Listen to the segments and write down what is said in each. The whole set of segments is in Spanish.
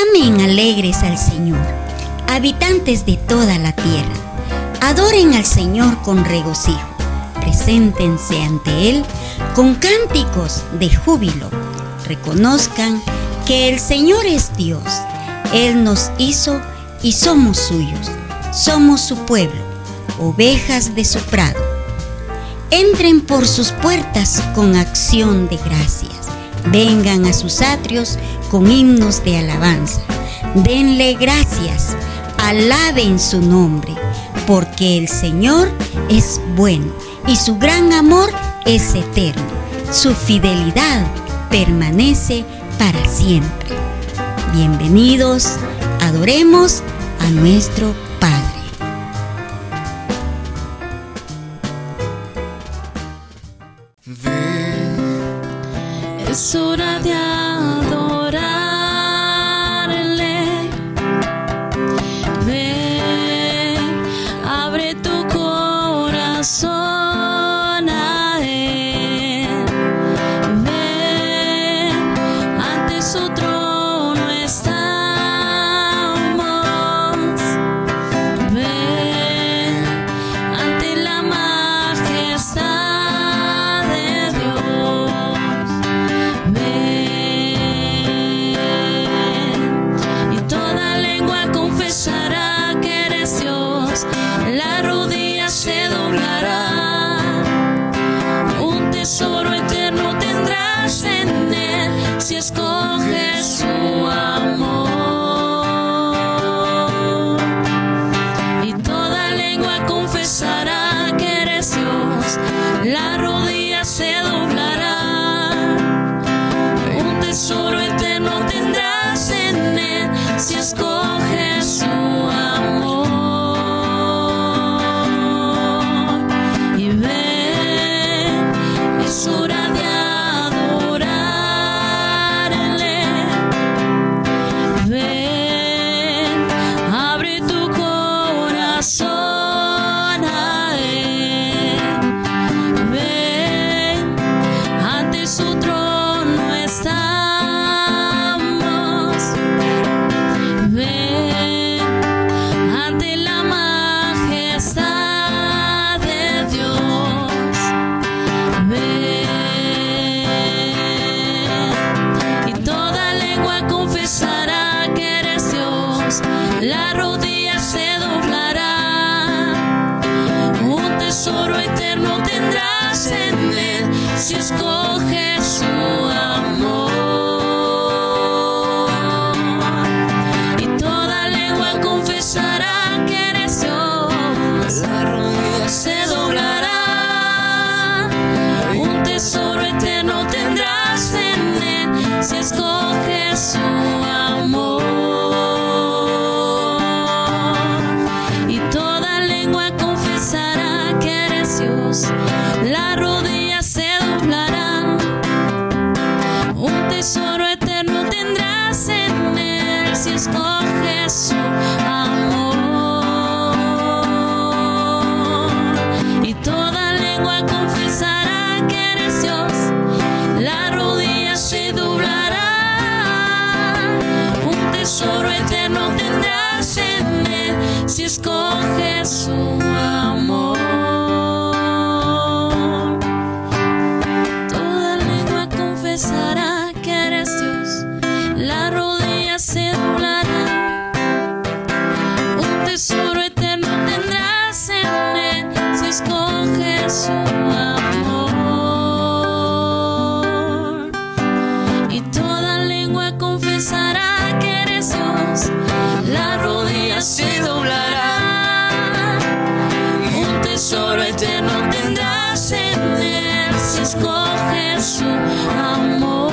Aclamen alegres al Señor, habitantes de toda la tierra. Adoren al Señor con regocijo. Preséntense ante Él con cánticos de júbilo. Reconozcan que el Señor es Dios. Él nos hizo y somos suyos. Somos su pueblo, ovejas de su prado. Entren por sus puertas con acción de gracias. Vengan a sus atrios con himnos de alabanza. Denle gracias, alaben su nombre, porque el Señor es bueno y su gran amor es eterno. Su fidelidad permanece para siempre. Bienvenidos, adoremos a nuestro Padre. Ven, es hora de adorarle. Ven, abre tu corazón a Él. Ven, ante su trono estamos. Ven, ante la majestad de Dios. Ven, y toda lengua confesará que eres Dios. La rodilla se doblará. Un tesoro eterno tendrás en Él si escoges su amor. Y toda lengua confesará que eres Dios. La rodilla se doblará. Un tesoro eterno tendrás en Él si escoges su amor. Y ven, es hora de adorarle. Ven, abre tu corazón a Él. Ven, ante su trono estamos. Ven, ante la majestad de Dios. Ven, y toda lengua confesará que eres Dios. La rodilla se doblará. Un tesoro eterno tendrás en Él si escoges su amor. Y toda lengua confesará que eres Dios. La rodilla se doblará. Un tesoro eterno tendrás en Él si escoges su amor. Y toda lengua confesará que eres Dios. La rodilla se doblará. Un tesoro eterno tendrás en Él si escoges su amor. Y toda lengua confesará que eres Dios. La rodilla se doblará. Un tesoro eterno tendrás en Él si escoges su amor. Toda lengua confesará que eres Dios. La rodilla se doblará. Un tesoro eterno tendrás en Él si escoges su amor. Y toda lengua confesará que eres Dios. La rodilla se doblará. Un tesoro eterno tendrás en Él si escoges su amor.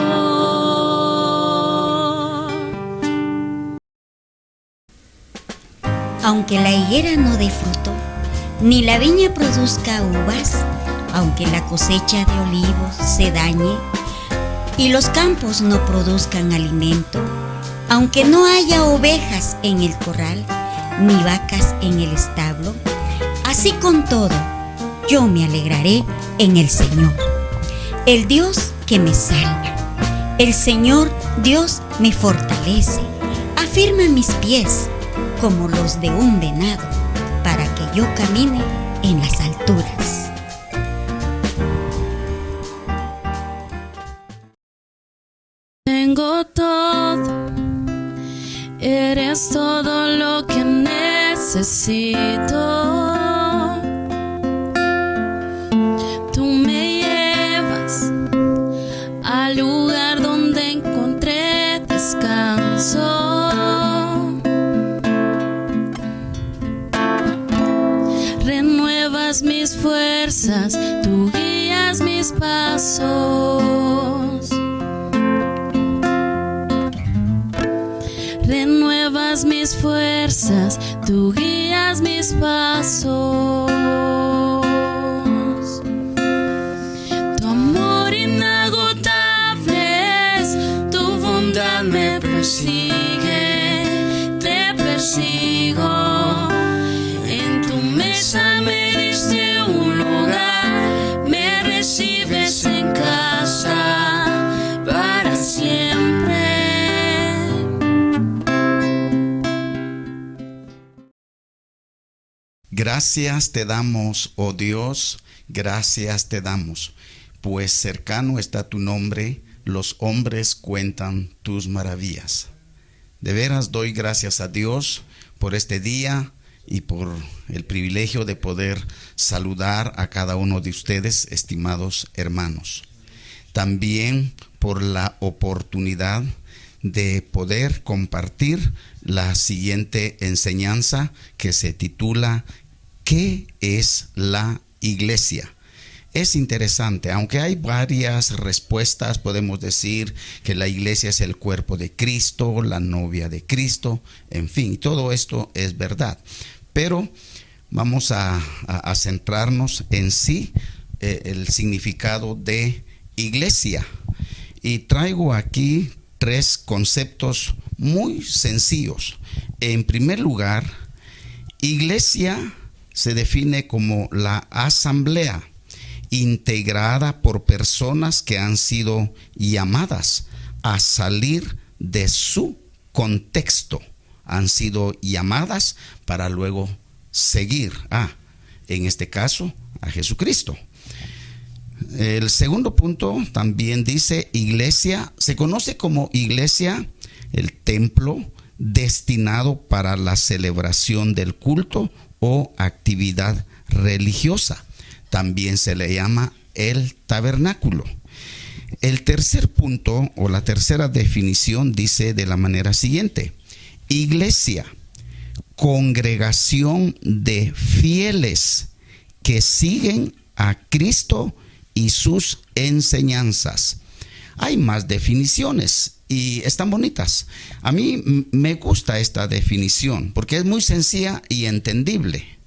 Aunque la higuera no dé fruto, ni la viña produzca uvas, aunque la cosecha de olivos se dañe y los campos no produzcan alimento, aunque no haya ovejas en el corral, ni vacas en el establo, así con todo, yo me alegraré en el Señor, el Dios que me salva. El Señor Dios me fortalece. A Afirma mis pies como los de un venado, para que yo camine en las alturas. Tengo todo, eres todo lo que necesito. Tú me llevas al lugar donde encontré descanso. Renuevas mis fuerzas, tú guías mis pasos. Renuevas mis fuerzas, tú guías mis pasos. Tu amor inagotable es, tu bondad me persigue, te persigo. En tu mesa me diste un lugar, me recibes en casa para siempre. Gracias te damos, oh Dios, gracias te damos, pues cercano está tu nombre, los hombres cuentan tus maravillas. De veras doy gracias a Dios por este día y por el privilegio de poder saludar a cada uno de ustedes, estimados hermanos. También por la oportunidad de poder compartir la siguiente enseñanza que se titula ¿Qué es la iglesia? Es interesante, aunque hay varias respuestas, podemos decir que la iglesia es el cuerpo de Cristo, la novia de Cristo, en fin, todo esto es verdad. Pero vamos a centrarnos en sí, el significado de iglesia. Y traigo aquí 3 conceptos muy sencillos. En primer lugar, iglesia se define como la asamblea integrada por personas que han sido llamadas a salir de su contexto. Han sido llamadas para luego seguir en este caso, a Jesucristo. El segundo punto también dice iglesia, se conoce como iglesia el templo destinado para la celebración del culto o actividad religiosa. También se le llama el tabernáculo. El tercer punto o la tercera definición dice de la manera siguiente: iglesia, congregación de fieles que siguen a Cristo y sus enseñanzas. Hay más definiciones y están bonitas. A mí me gusta esta definición porque es muy sencilla y entendible.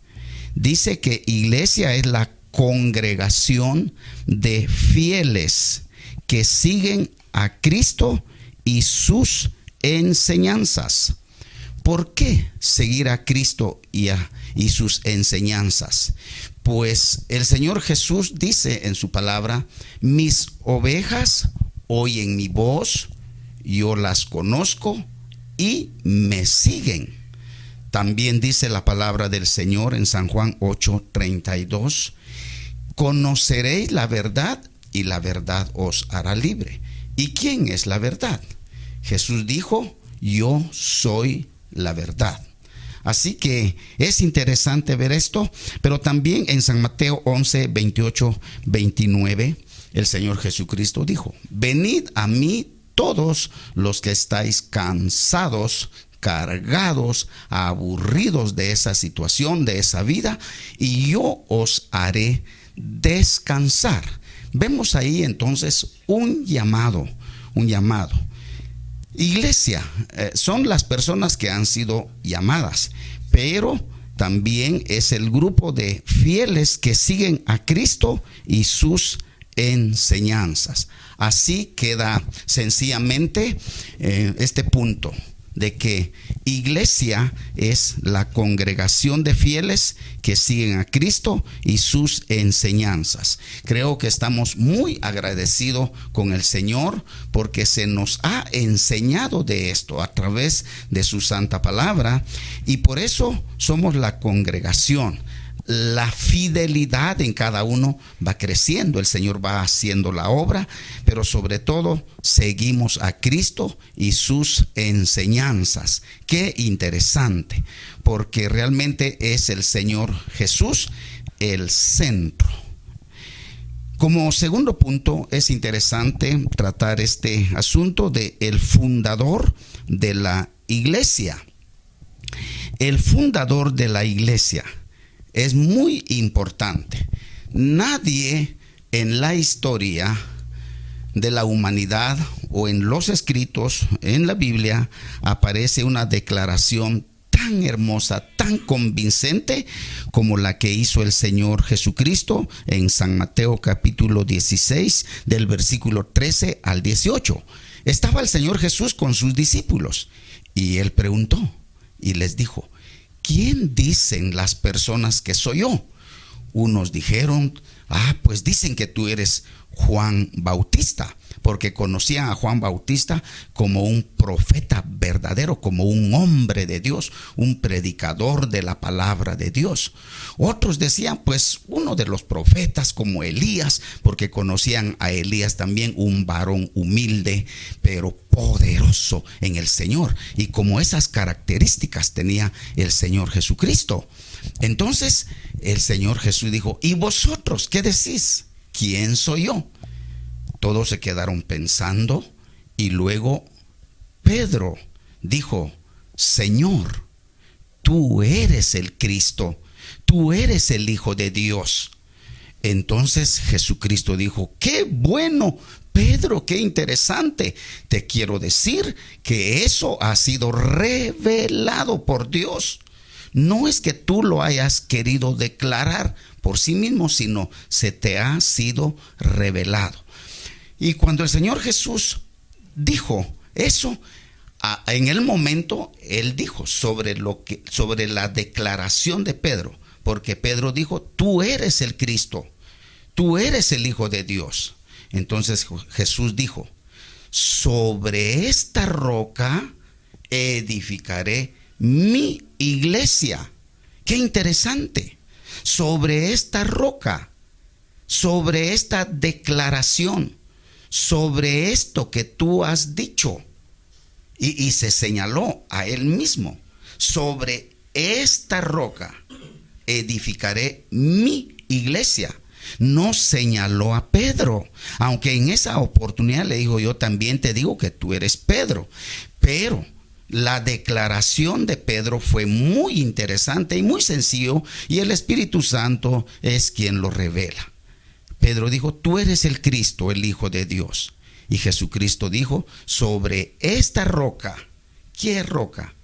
Dice que iglesia es la congregación de fieles que siguen a Cristo y sus enseñanzas. ¿Por qué seguir a Cristo y sus enseñanzas? Pues el Señor Jesús dice en su palabra: mis ovejas oyen mi voz, yo las conozco y me siguen. También dice la palabra del Señor en San Juan 8:32: conoceréis la verdad y la verdad os hará libre. ¿Y quién es la verdad? Jesús dijo: yo soy la verdad. Así que es interesante ver esto, pero también en San Mateo 11:28-29, el Señor Jesucristo dijo: venid a mí todos los que estáis cansados, cargados, aburridos de esa situación, de esa vida, y yo os haré descansar. Vemos ahí entonces un llamado. Iglesia, son las personas que han sido llamadas, pero también es el grupo de fieles que siguen a Cristo y sus enseñanzas. Así queda sencillamente este punto. de que iglesia es la congregación de fieles que siguen a Cristo y sus enseñanzas. Creo que estamos muy agradecidos con el Señor porque se nos ha enseñado de esto a través de su santa palabra, y por eso somos la congregación. La fidelidad en cada uno va creciendo, el Señor va haciendo la obra, pero sobre todo seguimos a Cristo y sus enseñanzas. Qué interesante, porque realmente es el Señor Jesús el centro. Como segundo punto, es interesante tratar este asunto de el fundador de la iglesia. El fundador de la iglesia es muy importante. Nadie en la historia de la humanidad o en los escritos, en la Biblia, aparece una declaración tan hermosa, tan convincente como la que hizo el Señor Jesucristo en San Mateo capítulo 16 del versículo 13 al 18. Estaba el Señor Jesús con sus discípulos y Él preguntó y les dijo: ¿quién dicen las personas que soy yo? Unos dijeron: pues dicen que tú eres Juan Bautista, porque conocían a Juan Bautista como un profeta verdadero, como un hombre de Dios, un predicador de la palabra de Dios. Otros decían, pues, uno de los profetas como Elías, porque conocían a Elías también, un varón humilde, pero poderoso en el Señor, y como esas características tenía el Señor Jesucristo. Entonces el Señor Jesús dijo: ¿y vosotros qué decís? ¿Quién soy yo? Todos se quedaron pensando, y luego Pedro dijo: Señor, tú eres el Cristo, tú eres el Hijo de Dios. Entonces Jesucristo dijo: qué bueno, Pedro, qué interesante. Te quiero decir que eso ha sido revelado por Dios. No es que tú lo hayas querido declarar por sí mismo, sino se te ha sido revelado. Y cuando el Señor Jesús dijo eso, en el momento Él dijo sobre la declaración de Pedro, porque Pedro dijo: tú eres el Cristo, tú eres el Hijo de Dios. Entonces Jesús dijo: sobre esta roca edificaré mi iglesia. Qué interesante. Sobre esta roca, sobre esta declaración, sobre esto que tú has dicho, y se señaló a él mismo: sobre esta roca edificaré mi iglesia. No señaló a Pedro, aunque en esa oportunidad le dijo: yo también te digo que tú eres Pedro. Pero la declaración de Pedro fue muy interesante y muy sencillo, y el Espíritu Santo es quien lo revela. Pedro dijo: tú eres el Cristo, el Hijo de Dios. Y Jesucristo dijo: sobre esta roca. ¿Qué roca?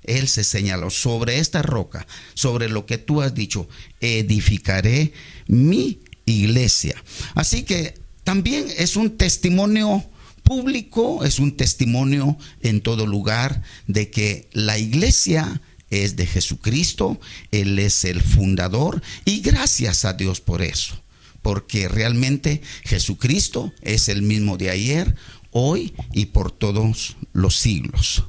Él se señaló: sobre esta roca, sobre lo que tú has dicho, edificaré mi iglesia. Así que también es un testimonio público, es un testimonio en todo lugar de que la iglesia es de Jesucristo. Él es el fundador, y gracias a Dios por eso, porque realmente Jesucristo es el mismo de ayer, hoy y por todos los siglos.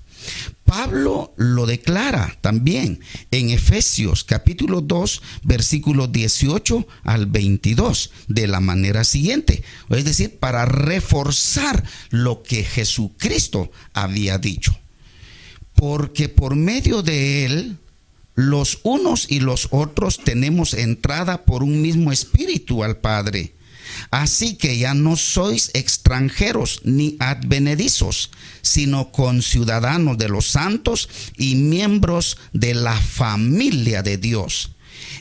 Pablo lo declara también en Efesios capítulo 2 versículos 18 al 22 de la manera siguiente, es decir, para reforzar lo que Jesucristo había dicho: porque por medio de él los unos y los otros tenemos entrada por un mismo espíritu al Padre. Así que ya no sois extranjeros ni advenedizos, sino conciudadanos de los santos y miembros de la familia de Dios,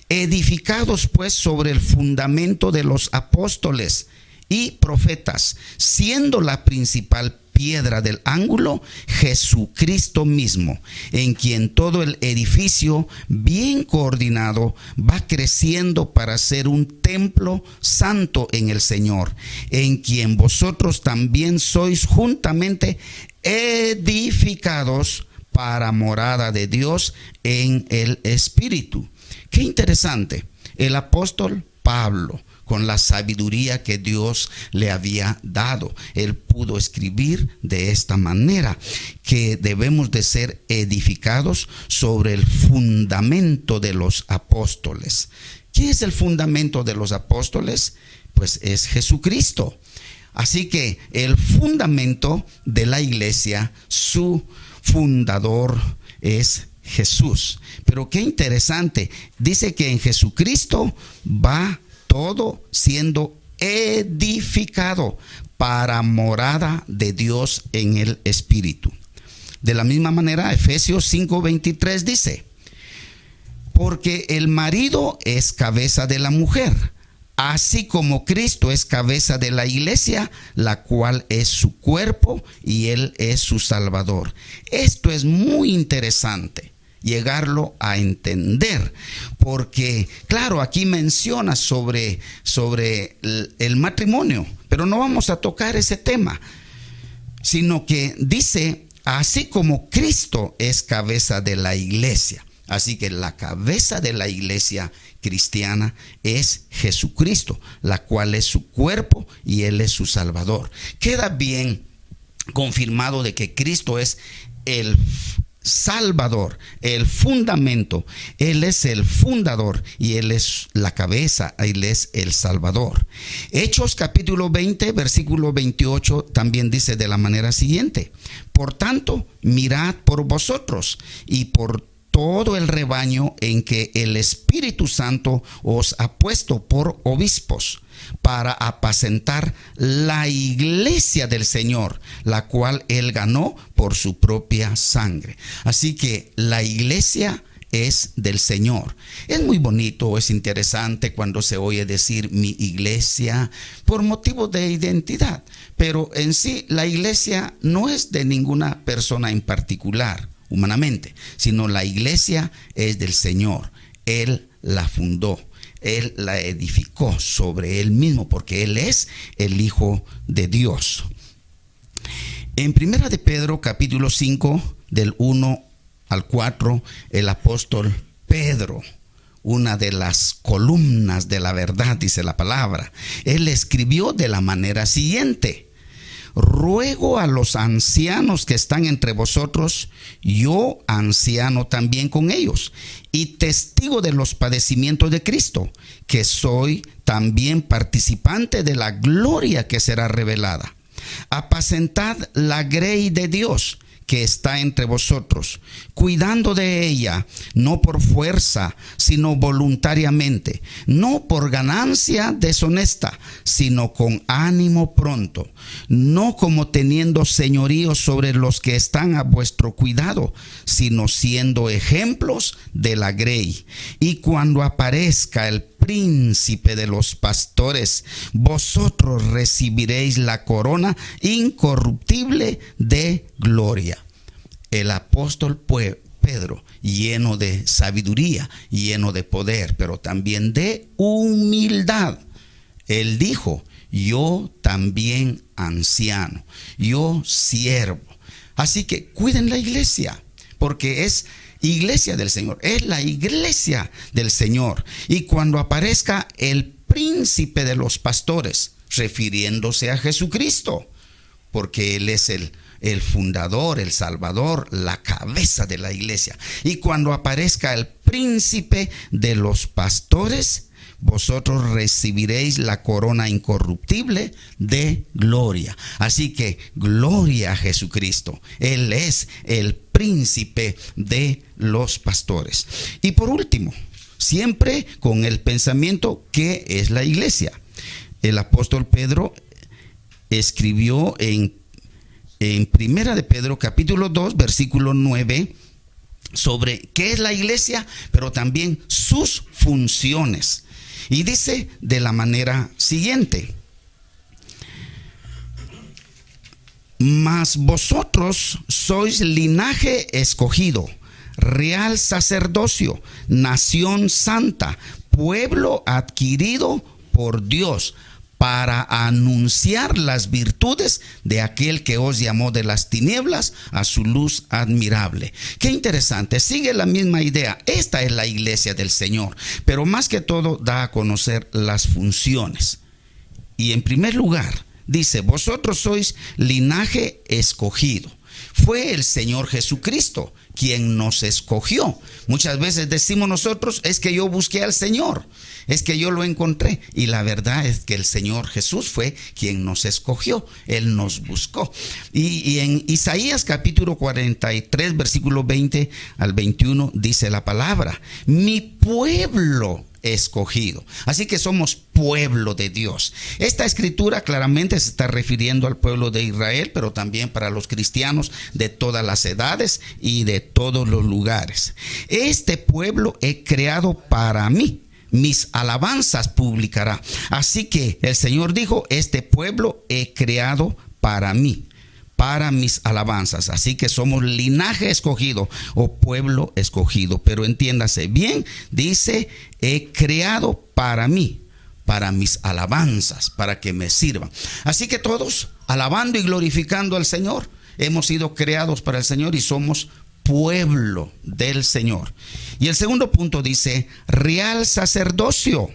edificados pues sobre el fundamento de los apóstoles y profetas, siendo la principal piedra del ángulo Jesucristo mismo, en quien todo el edificio bien coordinado va creciendo para ser un templo santo en el Señor, en quien vosotros también sois juntamente edificados para morada de Dios en el Espíritu. Qué interesante. El apóstol Pablo, con la sabiduría que Dios le había dado, él pudo escribir de esta manera, que debemos de ser edificados sobre el fundamento de los apóstoles. ¿Qué es el fundamento de los apóstoles? Pues es Jesucristo. Así que el fundamento de la iglesia, su fundador es Jesús. Pero qué interesante, dice que en Jesucristo va todo siendo edificado para morada de Dios en el Espíritu. De la misma manera, Efesios 5:23 dice: porque el marido es cabeza de la mujer, así como Cristo es cabeza de la iglesia, la cual es su cuerpo y Él es su Salvador. Esto es muy interesante llegarlo a entender, porque claro, aquí menciona sobre el matrimonio, pero no vamos a tocar ese tema, sino que dice, así como Cristo es cabeza de la iglesia. Así que la cabeza de la iglesia cristiana es Jesucristo, la cual es su cuerpo y Él es su Salvador. Queda bien confirmado de que Cristo es el Salvador, el fundamento. Él es el fundador y Él es la cabeza, Él es el Salvador. Hechos capítulo 20, versículo 28 también dice de la manera siguiente: por tanto, mirad por vosotros y por todo el rebaño en que el Espíritu Santo os ha puesto por obispos, para apacentar la iglesia del Señor, la cual Él ganó por su propia sangre. Así que la iglesia es del Señor. Es muy bonito, es interesante cuando se oye decir mi iglesia por motivo de identidad, pero en sí la iglesia no es de ninguna persona en particular humanamente, sino la iglesia es del Señor. Él la fundó, Él la edificó sobre Él mismo, porque Él es el Hijo de Dios. En 1 de Pedro capítulo 5 del 1 al 4, el apóstol Pedro, una de las columnas de la verdad, dice la palabra, él escribió de la manera siguiente: ruego a los ancianos que están entre vosotros, yo anciano también con ellos, y testigo de los padecimientos de Cristo, que soy también participante de la gloria que será revelada. Apacentad la grey de Dios que está entre vosotros, cuidando de ella, no por fuerza, sino voluntariamente, no por ganancia deshonesta, sino con ánimo pronto, no como teniendo señorío sobre los que están a vuestro cuidado, sino siendo ejemplos de la grey. Y cuando aparezca el príncipe de los pastores, vosotros recibiréis la corona incorruptible de gloria. El apóstol Pedro, lleno de sabiduría, lleno de poder, pero también de humildad, él dijo: yo también anciano, yo siervo. Así que cuiden la iglesia, porque es iglesia del Señor, es la iglesia del Señor. Y cuando aparezca el príncipe de los pastores, refiriéndose a Jesucristo, porque Él es el fundador, el salvador, la cabeza de la iglesia. Y cuando aparezca el príncipe de los pastores, vosotros recibiréis la corona incorruptible de gloria. Así que gloria a Jesucristo. Él es el príncipe de los pastores. Y por último, siempre con el pensamiento, ¿qué es la iglesia? El apóstol Pedro escribió en 1 de Pedro capítulo 2 versículo 9 sobre qué es la iglesia, pero también sus funciones. Y dice de la manera siguiente: mas vosotros sois linaje escogido, real sacerdocio, nación santa, pueblo adquirido por Dios, para anunciar las virtudes de aquel que os llamó de las tinieblas a su luz admirable. Qué interesante, sigue la misma idea. Esta es la iglesia del Señor, pero más que todo da a conocer las funciones. Y en primer lugar, dice, vosotros sois linaje escogido. Fue el Señor Jesucristo quien nos escogió. Muchas veces decimos nosotros, es que yo busqué al Señor, es que yo lo encontré. Y la verdad es que el Señor Jesús fue quien nos escogió, Él nos buscó. Y en Isaías capítulo 43, versículo 20 al 21 dice la palabra, mi pueblo escogido. Así que somos pueblo de Dios. Esta escritura claramente se está refiriendo al pueblo de Israel, pero también para los cristianos de todas las edades y de todos los lugares. Este pueblo he creado para mí, mis alabanzas publicará. Así que el Señor dijo, este pueblo he creado para mí, para mis alabanzas. Así que somos linaje escogido o pueblo escogido. Pero entiéndase bien, dice, he creado para mí, para mis alabanzas, para que me sirvan. Así que todos, alabando y glorificando al Señor, hemos sido creados para el Señor y somos pueblo del Señor. Y el segundo punto dice, real sacerdocio.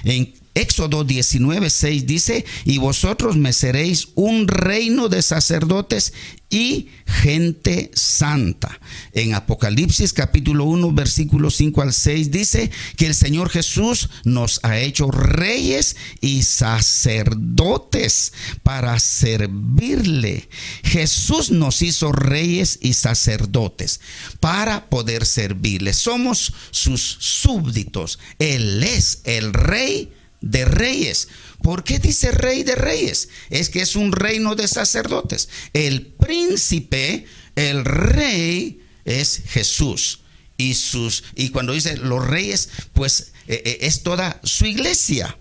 En Éxodo 19:6 dice, y vosotros me seréis un reino de sacerdotes y gente santa. En Apocalipsis capítulo 1 versículos 5 al 6 dice que el Señor Jesús nos ha hecho reyes y sacerdotes para servirle. Jesús nos hizo reyes y sacerdotes para poder servirle. Somos sus súbditos. Él es el rey de reyes. ¿Por qué dice rey de reyes? Es que es un reino de sacerdotes. El príncipe, el rey es Jesús. Y cuando dice los reyes, pues es toda su iglesia.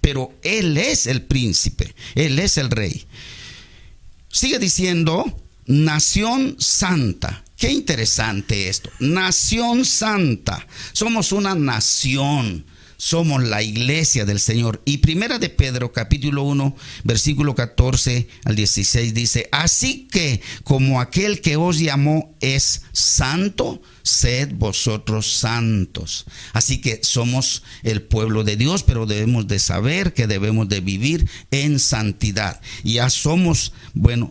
Pero Él es el príncipe, Él es el rey. Sigue diciendo, nación santa. Qué interesante esto. Nación santa. Somos una nación. Somos la iglesia del Señor. Y primera de Pedro capítulo 1 versículo 14 al 16 dice, así que como aquel que os llamó es santo, sed vosotros santos. Así que somos el pueblo de Dios, pero debemos de saber que debemos de vivir en santidad. Ya somos,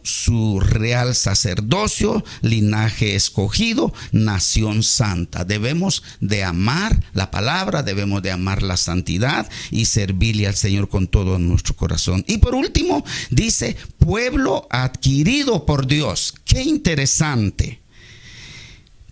su real sacerdocio, linaje escogido, nación santa. Debemos de amar la palabra, debemos de amar la santidad y servirle al Señor con todo nuestro corazón. Y por último, dice, pueblo adquirido por Dios. Qué interesante.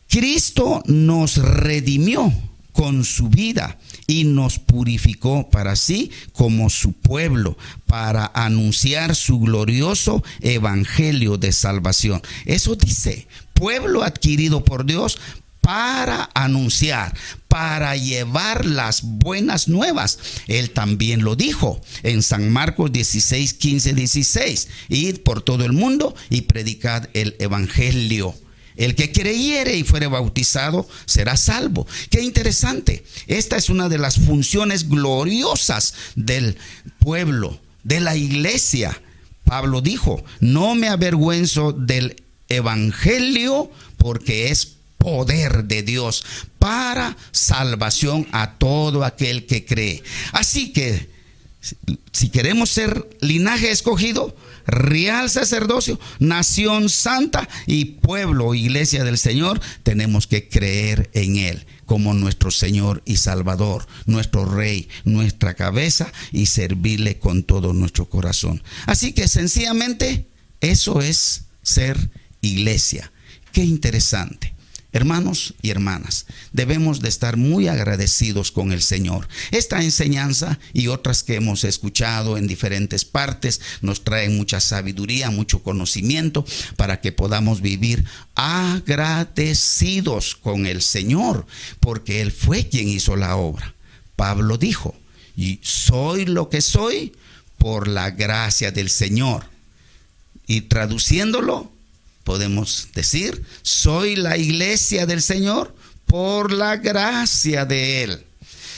Cristo nos redimió con su vida y nos purificó para sí como su pueblo, para anunciar su glorioso evangelio de salvación. Eso dice, pueblo adquirido por Dios para anunciar, para llevar las buenas nuevas. Él también lo dijo en San Marcos 16, 15, 16. Id por todo el mundo y predicad el evangelio. El que creyere y fuere bautizado será salvo. Qué interesante. Esta es una de las funciones gloriosas del pueblo, de la iglesia. Pablo dijo, no me avergüenzo del evangelio porque es poder de Dios para salvación a todo aquel que cree. Así que si queremos ser linaje escogido, real sacerdocio, nación santa y pueblo, iglesia del Señor, tenemos que creer en Él como nuestro Señor y Salvador, nuestro Rey, nuestra cabeza, y servirle con todo nuestro corazón. Así que sencillamente eso es ser iglesia. Qué interesante. Hermanos y hermanas, debemos de estar muy agradecidos con el Señor. Esta enseñanza y otras que hemos escuchado en diferentes partes nos traen mucha sabiduría, mucho conocimiento para que podamos vivir agradecidos con el Señor, porque Él fue quien hizo la obra. Pablo dijo, y soy lo que soy por la gracia del Señor. Y traduciéndolo, podemos decir, soy la iglesia del Señor por la gracia de Él.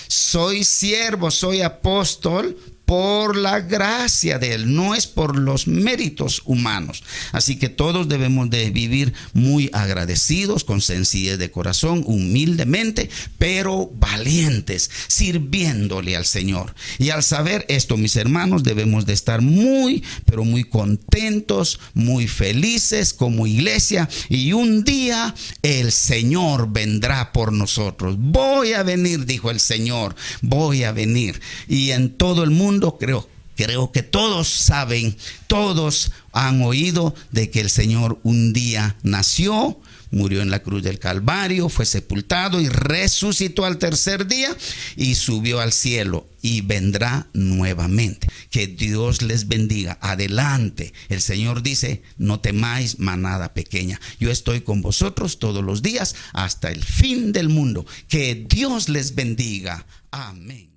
Soy siervo, soy apóstol por la gracia de Él, no es por los méritos humanos. Así que todos debemos de vivir muy agradecidos, con sencillez de corazón, humildemente, pero valientes, sirviéndole al Señor. Y al saber esto, mis hermanos, debemos de estar muy, pero muy contentos, muy felices como iglesia. Y un día el Señor vendrá por nosotros. Voy a venir, dijo el Señor, voy a venir. Y en todo el mundo creo que todos saben, todos han oído de que el Señor un día nació, murió en la cruz del Calvario, fue sepultado y resucitó al tercer día y subió al cielo y vendrá nuevamente. Que Dios les bendiga. Adelante. El Señor dice: no temáis, manada pequeña. Yo estoy con vosotros todos los días hasta el fin del mundo. Que Dios les bendiga. Amén.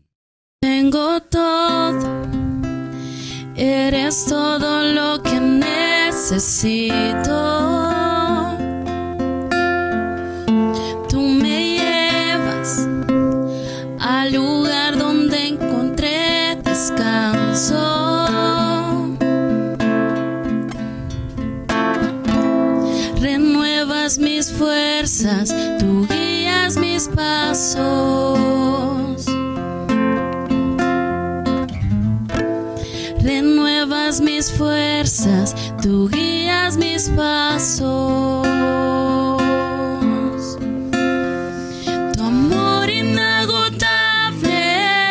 Tengo todo, eres todo lo que necesito. Tú me llevas al lugar donde encontré descanso. Renuevas mis fuerzas, tú guías mis pasos. Renuevas mis fuerzas, tú guías mis pasos. Tu amor inagotable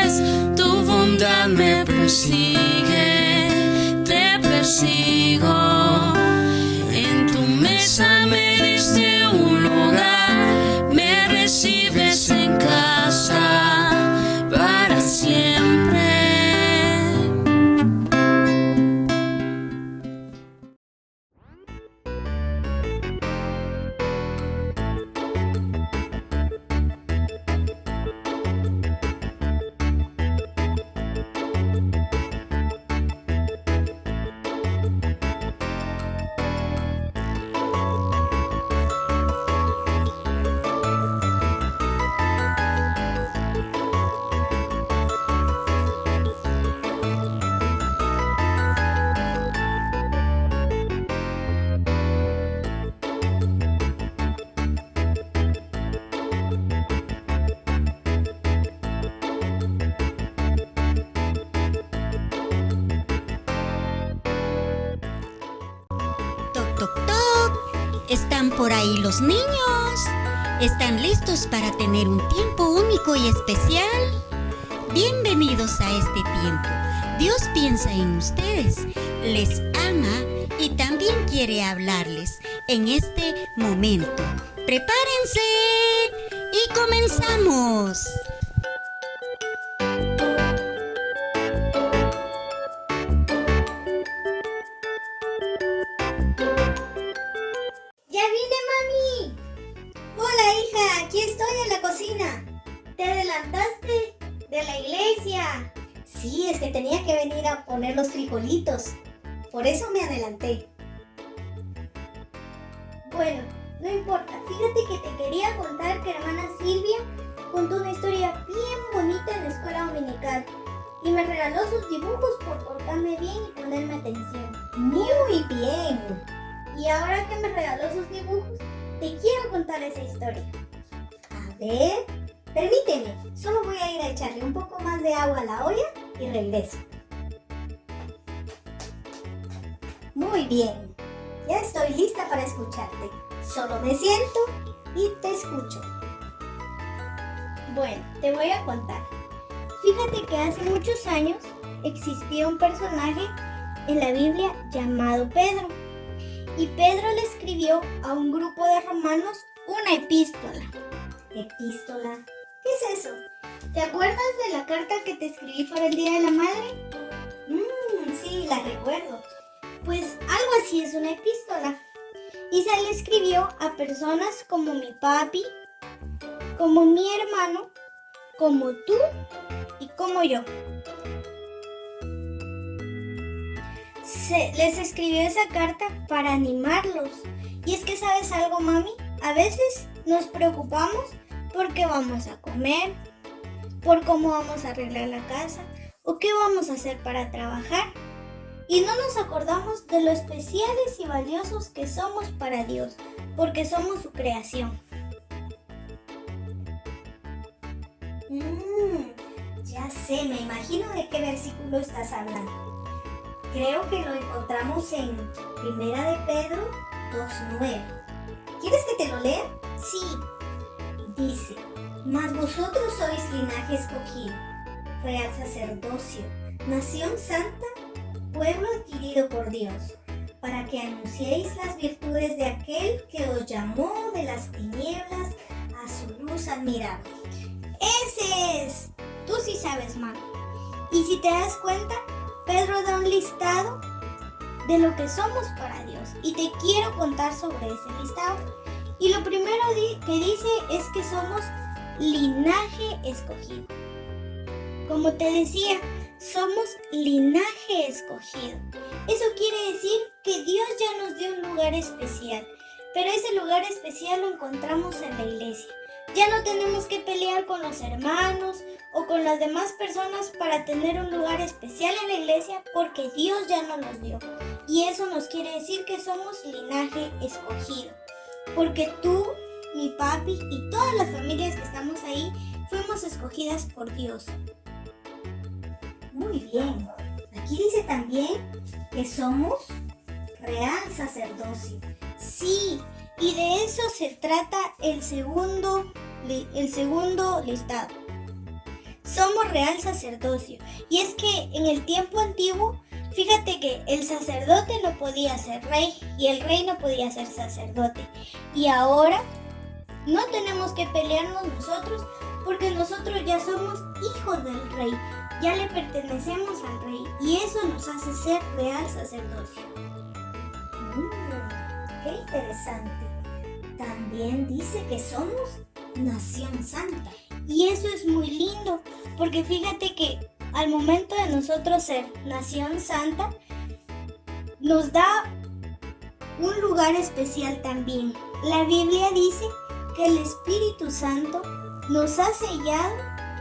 es, tu bondad me persigue, te persigo. En tu mesa me diste un lugar, me recibes en casa para siempre. Toc, toc, toc. ¿Están por ahí los niños? ¿Están listos para tener un tiempo único y especial? Bienvenidos a este tiempo. Dios piensa en ustedes, les ama y también quiere hablarles en este momento. ¡Prepárense! ¡Y comenzamos! ¡Ya vine, mami! Hola, hija, aquí estoy en la cocina. ¿Te adelantaste de la iglesia? Sí, es que tenía que venir a poner los frijolitos. Por eso me adelanté. Bueno, no importa. Fíjate que te quería contar que hermana Silvia contó una historia bien bonita en la escuela dominical y me regaló sus dibujos por portarme bien y ponerme atención. Muy bien. Y ahora que me regaló sus dibujos, te quiero contar esa historia. A ver, permíteme, solo voy a ir a echarle un poco más de agua a la olla y regreso. Muy bien, ya estoy lista para escucharte. Solo me siento y te escucho. Bueno, te voy a contar. Fíjate que hace muchos años existía un personaje en la Biblia llamado Pedro. Y Pedro le escribió a un grupo de romanos una epístola. ¿Epístola? ¿Qué es eso? ¿Te acuerdas de la carta que te escribí para el Día de la Madre? Sí, la recuerdo. Pues algo así es una epístola. Y se le escribió a personas como mi papi, como mi hermano, como tú y como yo. Les escribió esa carta para animarlos. Y es que, ¿sabes algo, mami? A veces nos preocupamos por qué vamos a comer, por cómo vamos a arreglar la casa ¿O qué vamos a hacer para trabajar? Y no nos acordamos de lo especiales y valiosos que somos para Dios, porque somos su creación. Ya sé, me imagino de qué versículo estás hablando. Creo que lo encontramos en 1 de Pedro 2:9. ¿Quieres que te lo lea? Sí. Dice: mas vosotros sois linaje escogido, real sacerdocio, nación santa, pueblo adquirido por Dios, para que anunciéis las virtudes de aquel que os llamó de las tinieblas a su luz admirable. ¡Ese es! Tú sí sabes, Mago. Y si te das cuenta, Pedro da un listado de lo que somos para Dios. Y te quiero contar sobre ese listado. Y lo primero que dice es que somos linaje escogido. Como te decía, somos linaje escogido. Eso quiere decir que Dios ya nos dio un lugar especial. Pero ese lugar especial lo encontramos en la iglesia. Ya no tenemos que pelear con los hermanos o con las demás personas para tener un lugar especial en la iglesia, porque Dios ya nos los dio. Y eso nos quiere decir que somos linaje escogido. Porque tú, mi papi y todas las familias que estamos ahí fuimos escogidas por Dios. Muy bien. Aquí dice también que somos real sacerdocio. Sí, y de eso se trata el segundo listado. Somos real sacerdocio. Y es que en el tiempo antiguo, fíjate que el sacerdote no podía ser rey y el rey no podía ser sacerdote. Y ahora no tenemos que pelearnos nosotros, porque nosotros ya somos hijos del rey. Ya le pertenecemos al rey y eso nos hace ser real sacerdocio. ¡Qué interesante! También dice que somos nación santa. Y eso es muy lindo, porque fíjate que al momento de nosotros ser nación santa, nos da un lugar especial también. La Biblia dice que el Espíritu Santo nos ha sellado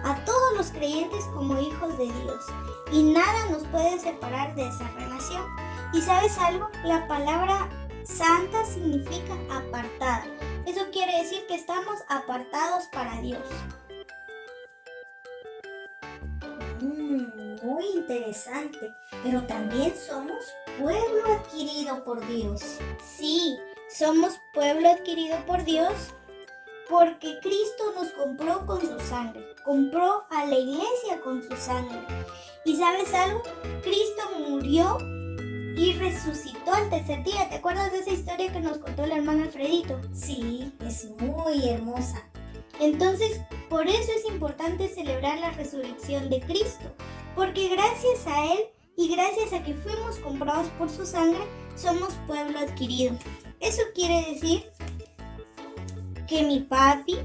a todos los creyentes como hijos de Dios. Y nada nos puede separar de esa relación. ¿Y sabes algo? La palabra santa significa apartada. Eso quiere decir que estamos apartados para Dios. Muy interesante. Pero también somos pueblo adquirido por Dios. Sí, somos pueblo adquirido por Dios porque Cristo nos compró con su sangre. Compró a la iglesia con su sangre. ¿Y sabes algo? Cristo murió y resucitó al tercer día. ¿Te acuerdas de esa historia que nos contó el hermano Alfredito? Sí, es muy hermosa. Entonces, por eso es importante celebrar la resurrección de Cristo, porque gracias a Él y gracias a que fuimos comprados por su sangre, somos pueblo adquirido. Eso quiere decir que mi papi,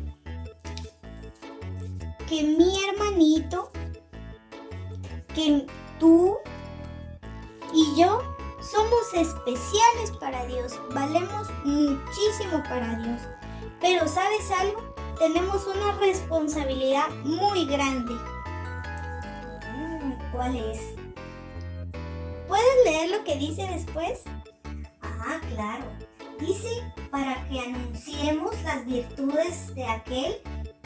que mi hermanito, que tú y yo somos especiales para Dios, valemos muchísimo para Dios. Pero ¿sabes algo? Tenemos una responsabilidad muy grande. ¿Cuál es? ¿Puedes leer lo que dice después? Ah, claro. Dice, para que anunciemos las virtudes de aquel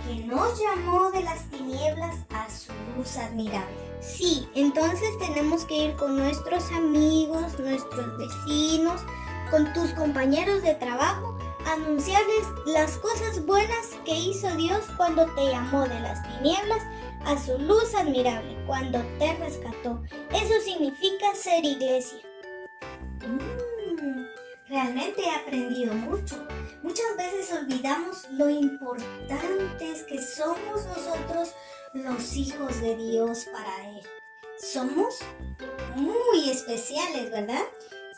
que nos llamó de las tinieblas a su luz admirable. Sí, entonces tenemos que ir con nuestros amigos, nuestros vecinos, con tus compañeros de trabajo, anunciarles las cosas buenas que hizo Dios cuando te llamó de las tinieblas a su luz admirable, cuando te rescató. Eso significa ser iglesia. Realmente he aprendido mucho. Muchas veces olvidamos lo importantes que somos nosotros los hijos de Dios para Él. Somos muy especiales, ¿verdad?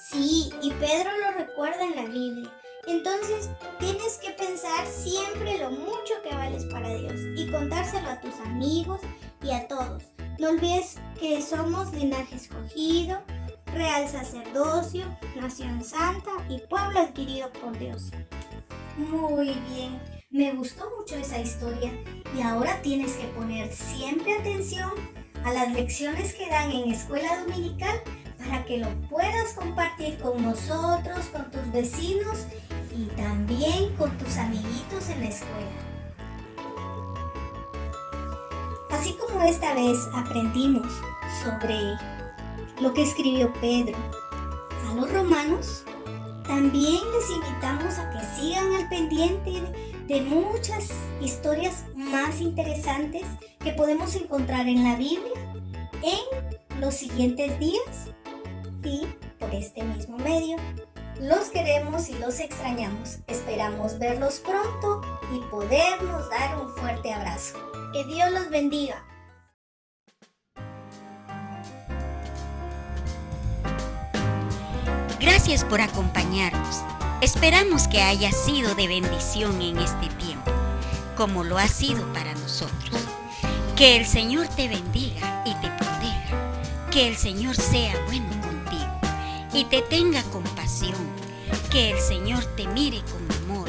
Sí, y Pedro lo recuerda en la Biblia. Entonces, tienes que pensar siempre lo mucho que vales para Dios y contárselo a tus amigos y a todos. No olvides que somos linaje escogido, real sacerdocio, nación santa y pueblo adquirido por Dios. Muy bien, me gustó mucho esa historia y ahora tienes que poner siempre atención a las lecciones que dan en escuela dominical para que lo puedas compartir con nosotros, con tus vecinos y también con tus amiguitos en la escuela. Así como esta vez aprendimos sobre lo que escribió Pedro a los romanos, también les invitamos a que sigan al pendiente de muchas historias más interesantes que podemos encontrar en la Biblia en los siguientes días y por este mismo medio. Los queremos y los extrañamos. Esperamos verlos pronto y podernos dar un fuerte abrazo. Que Dios los bendiga. Gracias por acompañarnos. Esperamos que haya sido de bendición en este tiempo, como lo ha sido para nosotros. Que el Señor te bendiga y te proteja. Que el Señor sea bueno contigo y te tenga compasión. Que el Señor te mire con amor